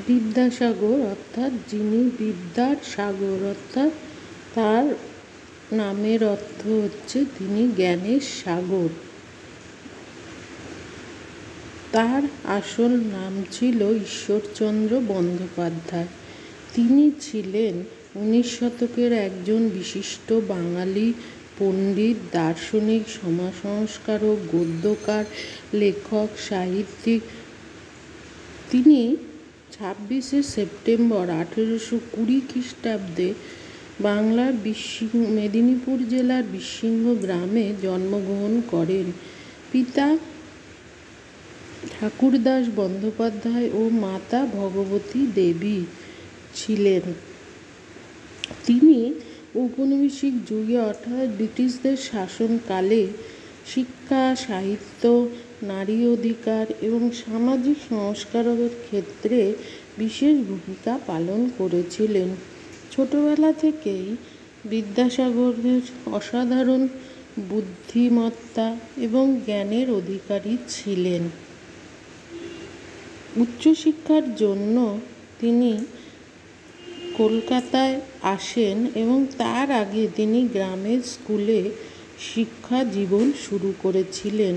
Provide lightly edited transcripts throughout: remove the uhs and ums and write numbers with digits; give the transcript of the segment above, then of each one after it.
বিদ্যাসাগর অর্থাৎ যিনি বিদ্যার সাগর, অর্থাৎ তার নামের অর্থ হচ্ছে তিনি জ্ঞানের সাগর। তার আসল নাম ছিল ঈশ্বরচন্দ্র বন্দ্যোপাধ্যায়। তিনি ছিলেন 19 শতকের একজন বিশিষ্ট বাঙালি পণ্ডিত, দার্শনিক, সমাজ সংস্কারক, গদ্যকার, লেখক, সাহিত্যিক। তিনি 26শে সেপ্টেম্বর 1820 খ্রিস্টাব্দে বাংলার মেদিনীপুর জেলার বিসীর্ণ গ্রামে জন্মগ্রহণ করেন। পিতা ঠাকুরদাস বন্দ্যোপাধ্যায় ও মাতা ভগবতী দেবী ছিলেন। তিনি ঔপনিবেশিক যুগে অর্থাৎ ব্রিটিশদের শাসনকালে শিক্ষা, সাহিত্য, নারী অধিকার এবং সামাজিক সংস্কারের ক্ষেত্রে বিশেষ ভূমিকা পালন করেছিলেন। ছোটবেলা থেকেই বিদ্যাসাগরের অসাধারণ বুদ্ধিমত্তা এবং জ্ঞানের অধিকারী ছিলেন। উচ্চশিক্ষার জন্য তিনি কলকাতায় আসেন এবং তার আগে তিনি গ্রামের স্কুলে শিক্ষা জীবন শুরু করেছিলেন।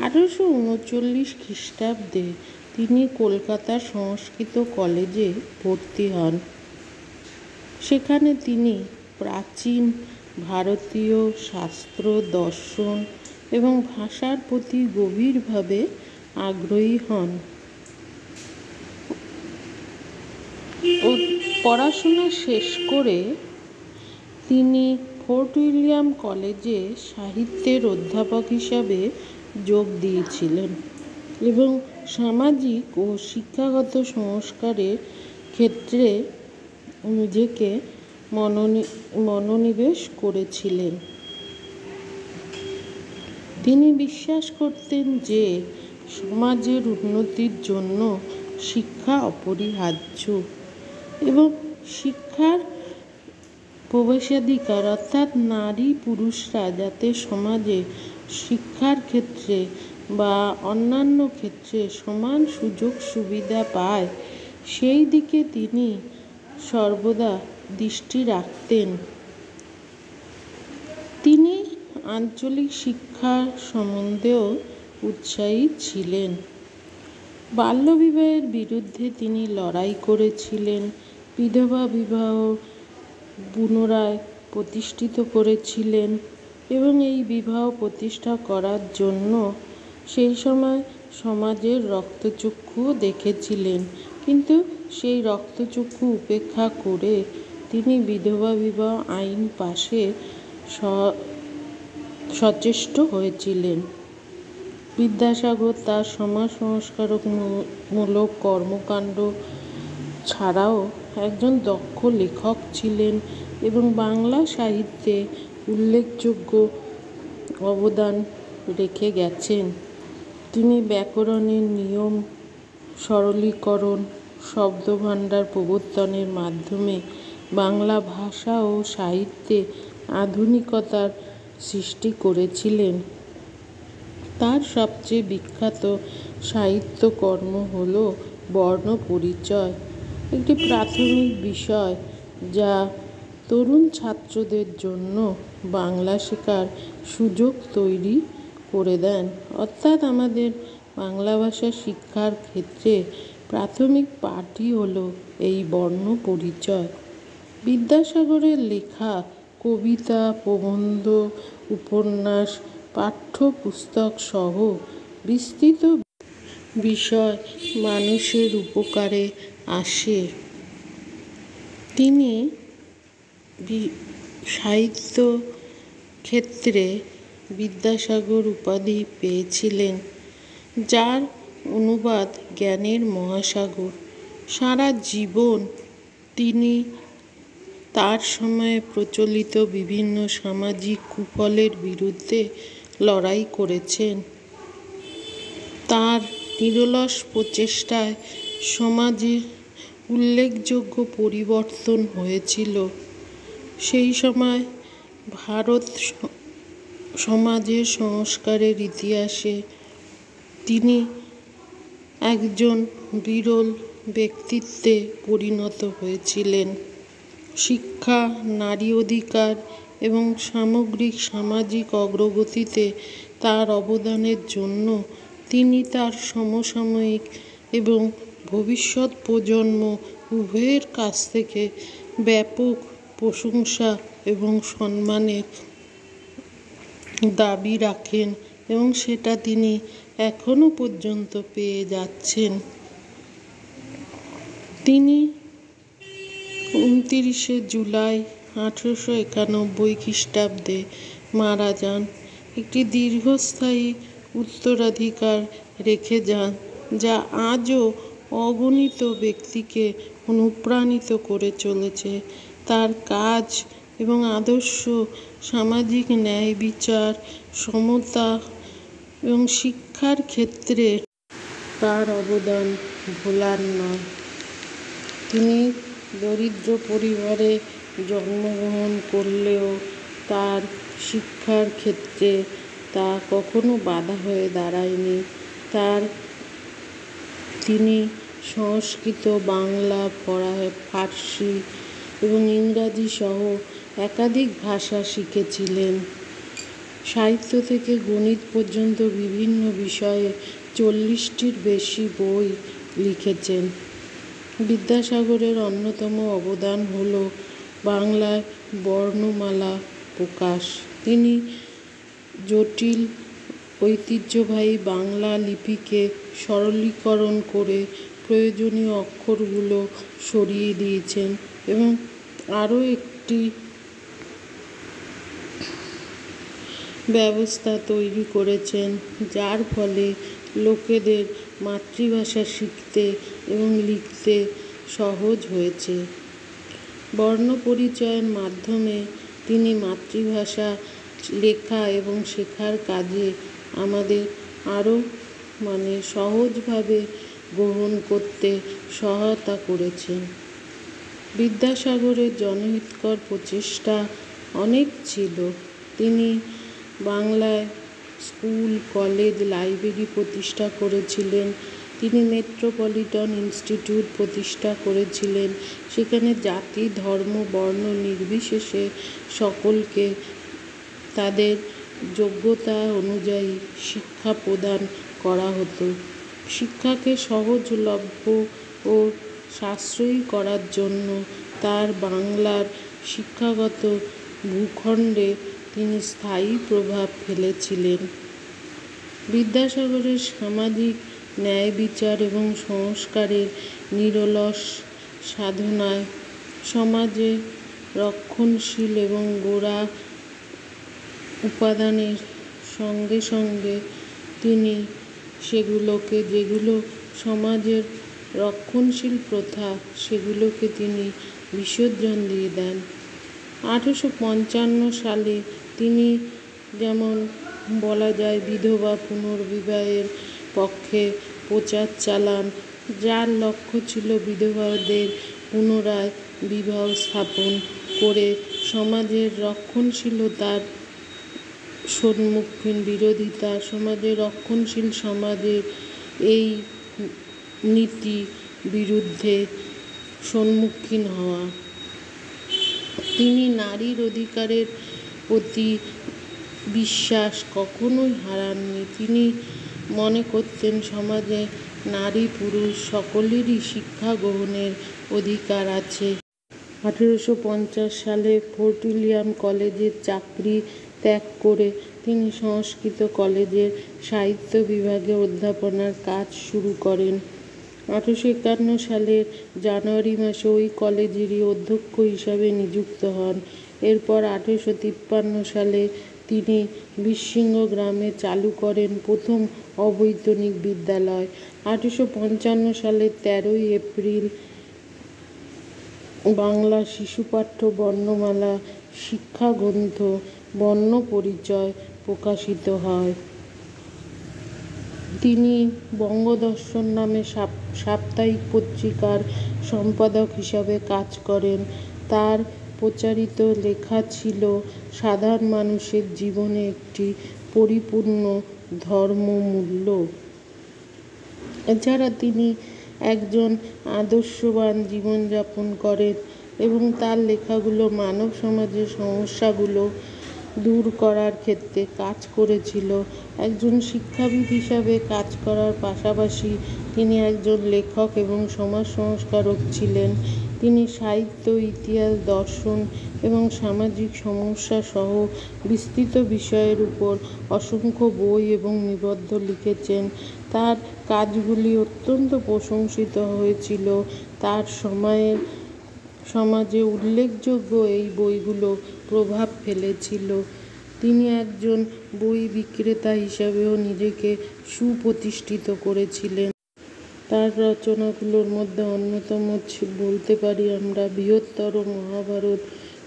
1839 খ্রিস্টাব্দে তিনি কলকাতার সংস্কৃত কলেজে ভর্তি হন। সেখানে তিনি প্রাচীন ভারতীয় শাস্ত্র, দর্শন এবং ভাষার প্রতি গভীরভাবে আগ্রহী হন ও পড়াশোনা শেষ করে তিনি ফোর্ট উইলিয়াম কলেজে সাহিত্যের অধ্যাপক হিসাবে যোগ দিয়েছিলেন এবং সামাজিক ও শিক্ষাগত সংস্কারের ক্ষেত্রে নিজেকে মনোনিবেশ করেছিলেন। তিনি বিশ্বাস করতেন যে সমাজের উন্নতির জন্য শিক্ষা অপরিহার্য এবং শিক্ষার প্রবেশাধিকার অর্থাৎ নারী পুরুষরা যাতে সমাজে শিক্ষার ক্ষেত্রে বা অন্যান্য ক্ষেত্রে সমান সুযোগ সুবিধা পায় সেই দিকে তিনি সর্বদা দৃষ্টি রাখতেন। তিনি আঞ্চলিক শিক্ষা সম্বন্ধেও উৎসাহী ছিলেন। বাল্যবিবাহের বিরুদ্ধে তিনি লড়াই করেছিলেন, বিধবা বিবাহ পুনরায় প্রতিষ্ঠিত করেছিলেন এবং এই বিবাহ প্রতিষ্ঠা করার জন্য সেই সময় সমাজের রক্তচক্ষুও দেখেছিলেন, কিন্তু সেই রক্তচক্ষু উপেক্ষা করে তিনি বিধবা বিবাহ আইন পাশে সচেষ্ট হয়েছিলেন। বিদ্যাসাগর তার সমাজ সংস্কারমূলক কর্মকাণ্ড ছাড়াও একজন দক্ষ লেখক ছিলেন এবং বাংলা সাহিত্যে উল্লেখযোগ্য অবদান রেখে গেছেন। তিনি ব্যাকরণের নিয়ম সরলীকরণ, শব্দভাণ্ডার প্রবর্তনের মাধ্যমে বাংলা ভাষা ও সাহিত্যে আধুনিকতার সৃষ্টি করেছিলেন। তার সবচেয়ে বিখ্যাত সাহিত্যকর্ম হল বর্ণপরিচয়, একটি প্রাথমিক বিষয় যা তরুণ ছাত্রদের জন্য বাংলা শেখার সুযোগ তৈরি করে দেন। অর্থাৎ আমাদের বাংলা ভাষা শিক্ষার ক্ষেত্রে প্রাথমিক পাঠই হল এই বর্ণপরিচয়। বিদ্যাসাগরের লেখা কবিতা, প্রবন্ধ, উপন্যাস, পাঠ্যপুস্তক সহ বিস্তৃত বিষয় মানুষের উপকারে আসে। তিনি সাহিত্য ক্ষেত্রে বিদ্যাসাগর উপাধি পেয়েছিলেন, যার অনুবাদ জ্ঞানের মহাসাগর। সারা জীবন তিনি তার সময়ে প্রচলিত বিভিন্ন সামাজিক কুফলের বিরুদ্ধে লড়াই করেছেন। তার নিরলস প্রচেষ্টায় সমাজের উল্লেখযোগ্য পরিবর্তন হয়েছিল। সেই সময় ভারত সমাজের সংস্কারের ইতিহাসে তিনি একজন বিরল ব্যক্তিত্বে পরিণত হয়েছিলেন। শিক্ষা, নারী অধিকার এবং সামগ্রিক সামাজিক অগ্রগতিতে তার অবদানের জন্য তিনি তার সমসাময়িক এবং ভবিষ্যৎ প্রজন্ম উভয়ের কাছ থেকে ব্যাপক প্রশংসা এবং সম্মানের দাবি রাখেন এবং সেটা তিনি এখনো পর্যন্ত পেয়ে যাচ্ছেন। তিনি 29শে জুলাই 1891 খ্রিস্টাব্দে মারা যান। একটি দীর্ঘস্থায়ী উত্তরাধিকার রেখে যান যা আজও অগণিত ব্যক্তিকে অনুপ্রাণিত করে চলেছে। তার কাজ এবং আদর্শ সামাজিক ন্যায়, বিচার, সমতা এবং শিক্ষার ক্ষেত্রে তার অবদান ভোলার নয়। তিনি দরিদ্র পরিবারে জন্মগ্রহণ করলেও তার শিক্ষার ক্ষেত্রে তা কখনো বাধা হয়ে দাঁড়ায়নি। তিনি সংস্কৃত, বাংলা, ফার্সি এবং ইংরাজি সহ একাধিক ভাষা শিখেছিলেন। সাহিত্য থেকে গণিত পর্যন্ত বিভিন্ন বিষয়ে 40টির বেশি বই লিখেছেন। বিদ্যাসাগরের অন্যতম অবদান হল বাংলায় বর্ণমালা প্রকাশ। তিনি জটিল ঐতিহ্যবাহী বাংলা লিপিকে সরলীকরণ করে প্রয়োজনীয় অক্ষরগুলো সরিয়ে দিয়েছেন এবং আরও একটি ব্যবস্থা তৈরি করেছেন যার ফলে লোকেদের মাতৃভাষা শিখতে এবং লিখতে সহজ হয়েছে। বর্ণপরিচয়ের মাধ্যমে তিনি মাতৃভাষা লেখা এবং শেখার কাজে আমাদের আরও সহজভাবে গ্রহণ করতে সহায়তা করেছেন। বিদ্যাসাগরের জনহিতকর প্রচেষ্টা অনেক ছিল। তিনি বাংলায় স্কুল, কলেজ, লাইব্রেরি প্রতিষ্ঠা করেছিলেন। তিনি মেট্রোপলিটন ইনস্টিটিউট প্রতিষ্ঠা করেছিলেন। সেখানে জাতি, ধর্ম, বর্ণ নির্বিশেষে সকলকে তাদের যোগ্যতা অনুযায়ী শিক্ষা প্রদান করা হতো। শিক্ষাকে সহজলভ্য ও সাশ্রয়ী করার জন্য তার বাংলার শিক্ষাগত ভূখণ্ডে তিনি স্থায়ী প্রভাব ফেলেছিলেন। বিদ্যাসাগরের সামাজিক ন্যায়, বিচার এবং সংস্কারের নিরলস সাধনায় সমাজে রক্ষণশীল এবং গোড়া উপাদানের সঙ্গে সঙ্গে তিনি যেগুলো সমাজের রক্ষণশীল প্রথা সেগুলোকে তিনি বিসর্জন দিয়ে দেন। 1855 সালে তিনি যেমন বলা যায় বিধবা পুনর্বিবাহের পক্ষে প্রচার চালান, যার লক্ষ্য ছিল বিধবাদের পুনরায় বিবাহ স্থাপন করে সমাজের রক্ষণশীলতার বিরোধিতা, সমাজের রক্ষণশীল সমাজের এই নীতি বিরুদ্ধে সম্মুখীন হওয়া। তিনি নারীর অধিকারের প্রতি বিশ্বাস কখনোই হারাননি। তিনি মনে করতেন সমাজে নারী পুরুষ সকলেরই শিক্ষা গ্রহণের অধিকার আছে। 1850 সালে ফোর্ট উইলিয়াম কলেজের চাকরি ত্যাগ করে তিনি সংস্কৃত কলেজের সাহিত্য বিভাগে অধ্যাপনার কাজ শুরু করেন। 1851 সালের জানুয়ারি মাসে ওই কলেজেরই অধ্যক্ষ হিসাবে নিযুক্ত হন। এরপর 1853 সালে তিনি বীরসিংহ গ্রামে চালু করেন প্রথম অবৈতনিক বিদ্যালয়। 1855 সালের 13 এপ্রিল বাংলা শিশুপাঠ্য বর্ণমালা শিক্ষাগ্রন্থ বর্ণপরিচয় প্রকাশিত হয়। তিনি বঙ্গদর্শন নামে সাপ্তাহিক পত্রিকার সম্পাদক হিসাবে কাজ করেন। তার প্রচারিত লেখা ছিল সাধারণ মানুষের জীবনে একটি পরিপূর্ণ ধর্মমূল্য। এছাড়া তিনি একজন আদর্শবান জীবনযাপন করেন এবং তার লেখাগুলো মানব সমাজের সমস্যাগুলো দূর করার ক্ষেত্রে কাজ করেছিল। একজন শিক্ষাবিদ হিসাবে কাজ করার পাশাপাশি তিনি একজন লেখক এবং সমাজ সংস্কারক ছিলেন। তিনি সাহিত্য, ইতিহাস, দর্শন এবং সামাজিক সমস্যা সহ বিস্তৃত বিষয়ের উপর অসংখ্য বই এবং নিবন্ধ লিখেছেন। তার কাজগুলি অত্যন্ত প্রশংসিত হয়েছিল। তার সমাজে উল্লেখযোগ্য এই বইগুলো প্রভাব ফেলেছিল। তিনি একজন বই বিক্রেতা হিসাবেও নিজেকে সুপ্রতিষ্ঠিত করেছিলেন। তার রচনাগুলোর মধ্যে অন্যতম বলতে পারি আমরা বৃহত্তর মহাভারত,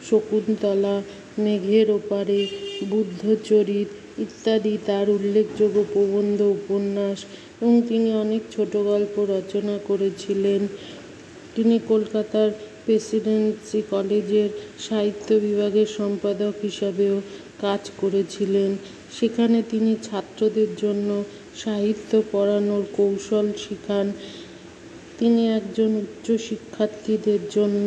শকুন্তলা, মেঘের ওপারে, বুদ্ধচরিত ইত্যাদি তার উল্লেখযোগ্য প্রবন্ধ, উপন্যাস এবং তিনি অনেক ছোট গল্প রচনা করেছিলেন। তিনি কলকাতার প্রেসিডেন্সি কলেজের সাহিত্য বিভাগের সম্পাদক হিসাবেও কাজ করেছিলেন। সেখানে তিনি ছাত্রদের জন্য সাহিত্য পড়ানোর কৌশল শেখান। তিনি একজন উচ্চশিক্ষার্থীদের জন্য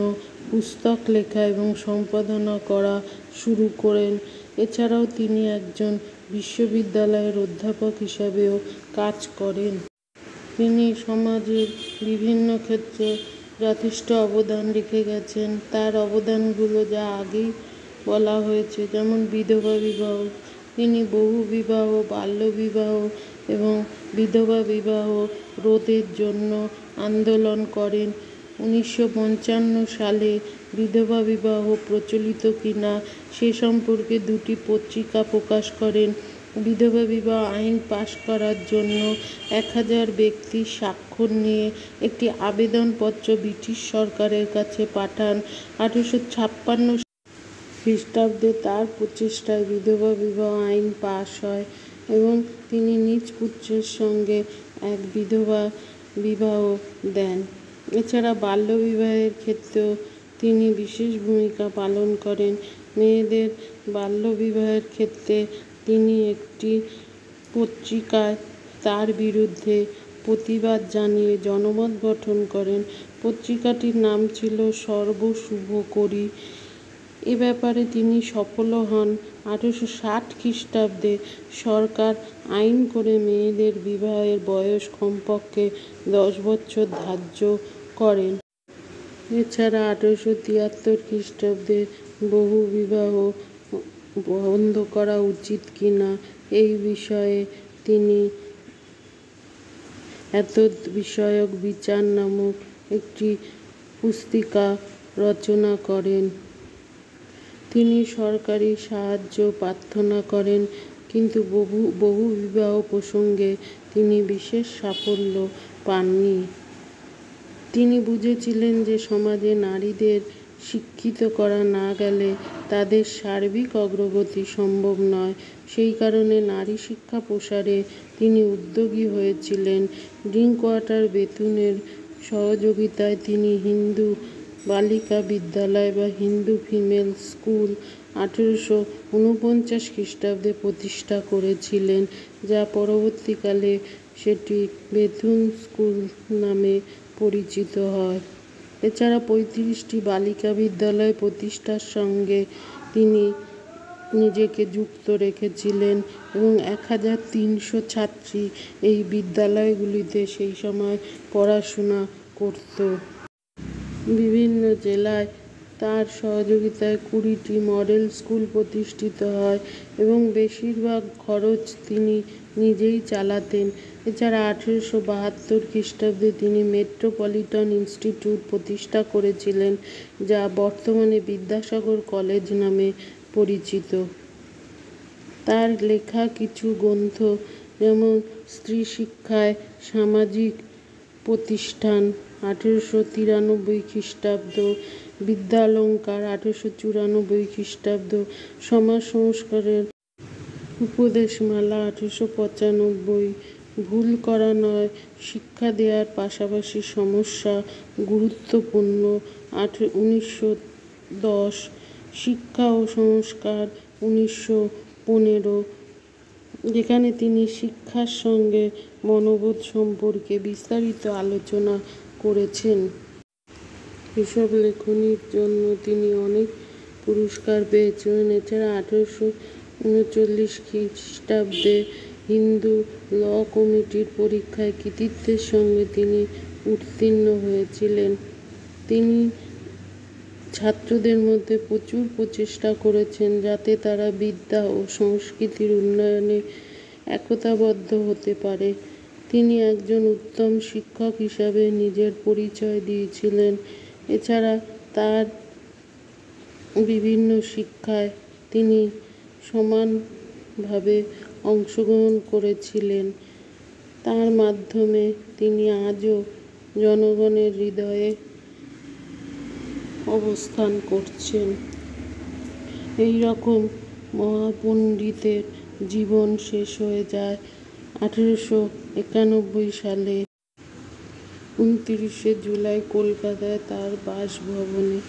পুস্তক লেখা এবং সম্পাদনা করা শুরু করেন। এছাড়াও তিনি একজন বিশ্ববিদ্যালয়ের অধ্যাপক হিসাবেও কাজ করেন। তিনি সমাজের বিভিন্ন ক্ষেত্রে যথেষ্ট অবদান রেখে গেছেন। তার অবদানগুলো যা আগেই বলা হয়েছে, যেমন বিধবা বিবাহ, তিনি বহু বিবাহ, বাল্যবিবাহ এবং বিধবা বিবাহ রোধের জন্য আন্দোলন করেন। 1955 সালে বিধবা বিবাহ প্রচলিত কিনা সে সম্পর্কে 2টি পত্রিকা প্রকাশ করেন। বিধবা বিবাহ আইন পাশ করার জন্য 1000 ব্যক্তির স্বাক্ষর নিয়ে একটি আবেদনপত্র ব্রিটিশ সরকারের কাছে পাঠান। 1856 খ্রিস্টাব্দে তার প্রচেষ্টায় বিধবা বিবাহ আইন পাশ হয় এবং তিনি নিজ পুত্রের সঙ্গে এক বিধবা বিবাহ দেন। এছাড়া বাল্যবিবাহের ক্ষেত্রেও তিনি বিশেষ ভূমিকা পালন করেন। মেয়েদের বাল্যবিবাহের ক্ষেত্রে তিনি একটি পত্রিকায় তার বিরুদ্ধে প্রতিবাদ জানিয়ে জনমত গঠন করেন। পত্রিকাটির নাম ছিল সর্বশুভকরী। এ ব্যাপারে তিনি সফলও হন। 1860 খ্রিস্টাব্দে সরকার আইন করে মেয়েদের বিবাহের বয়স কমপক্ষে 10 বছর ধার্য করেন। এছাড়া 1873 খ্রিস্টাব্দে বহুবিবাহ বন্ধ করা উচিত কিনা এই বিষয়ে তিনি এতদ বিষয়ক বিচার নামক একটি পুস্তিকা রচনা করেন। তিনি সরকারি সাহায্য প্রার্থনা করেন, কিন্তু বহু বিবাহ প্রসঙ্গে তিনি বিশেষ সাফল্য পাননি। তিনি বুঝেছিলেন যে সমাজে নারীদের শিক্ষিত করা না গেলে তাদের সার্বিক অগ্রগতি সম্ভব নয়। সেই কারণে নারী শিক্ষা প্রসারে তিনি উদ্যোগী হয়েছিলেন। ড্রিঙ্কওয়াটার বেতুনের সহযোগিতায় তিনি হিন্দু বালিকা বিদ্যালয় বা হিন্দু ফিমেল স্কুল 1849 খ্রিস্টাব্দে প্রতিষ্ঠা করেছিলেন, যা পরবর্তীকালে সেটি বেতুন স্কুল নামে পরিচিত হয়। এছাড়া 35টি বালিকা বিদ্যালয় প্রতিষ্ঠার সঙ্গে তিনি নিজেকে যুক্ত রেখেছিলেন এবং 1300 ছাত্রী এই বিদ্যালয়গুলিতে সেই সময় পড়াশোনা করত। বিভিন্ন জেলায় তার সহযোগিতায় 20টি মডেল স্কুল প্রতিষ্ঠিত হয় এবং বেশিরভাগ খরচ তিনি নিজেই চালাতেন। এছাড়া 1872 খ্রিস্টাব্দে তিনি মেট্রোপলিটন ইনস্টিটিউট প্রতিষ্ঠা করেছিলেন, যা বর্তমানে বিদ্যাসাগর কলেজ নামে পরিচিত। তার লেখা কিছু গ্রন্থ, যেমন স্ত্রী শিক্ষায় সামাজিক প্রতিষ্ঠান 1893 খ্রিস্টাব্দ, বিদ্যালঙ্কার 1894 খ্রিস্টাব্দ, সমাজ সংস্কারের উপদেশমালা 1895, ভুল করা নয়, শিক্ষা দেওয়ার পাশাপাশি সমস্যা গুরুত্বপূর্ণ 1910, শিক্ষা ও সংস্কার 1915, যেখানে তিনি শিক্ষার সঙ্গে মনোবোধ সম্পর্কে বিস্তারিত আলোচনা করেছেন। এসব লেখনীর জন্য তিনি অনেক পুরস্কার পেয়েছিলেন। এছাড়া 1839 খ্রিস্টাব্দে হিন্দু ল কমিটির পরীক্ষায় কৃতিত্বের সঙ্গে তিনি উত্তীর্ণ হয়েছিলেন। তিনি ছাত্রদের মধ্যে প্রচুর প্রচেষ্টা করেছেন যাতে তারা বিদ্যা ও সংস্কৃতির উন্নয়নে একতাবদ্ধ হতে পারে। তিনি একজন উত্তম শিক্ষক হিসাবে নিজের পরিচয় দিয়েছিলেন। এছাড়া তার বিভিন্ন শিক্ষায় তিনি সমানভাবে অংশগ্রহণ করেছিলেন। তার মাধ্যমে তিনি আজও জনগণের হৃদয়ে অবস্থান করছেন। এই রকম মহাপণ্ডিতের জীবন শেষ হয়ে যায় 1891 সালে 29 জুলাই কলকাতায় তার বাসভবনে।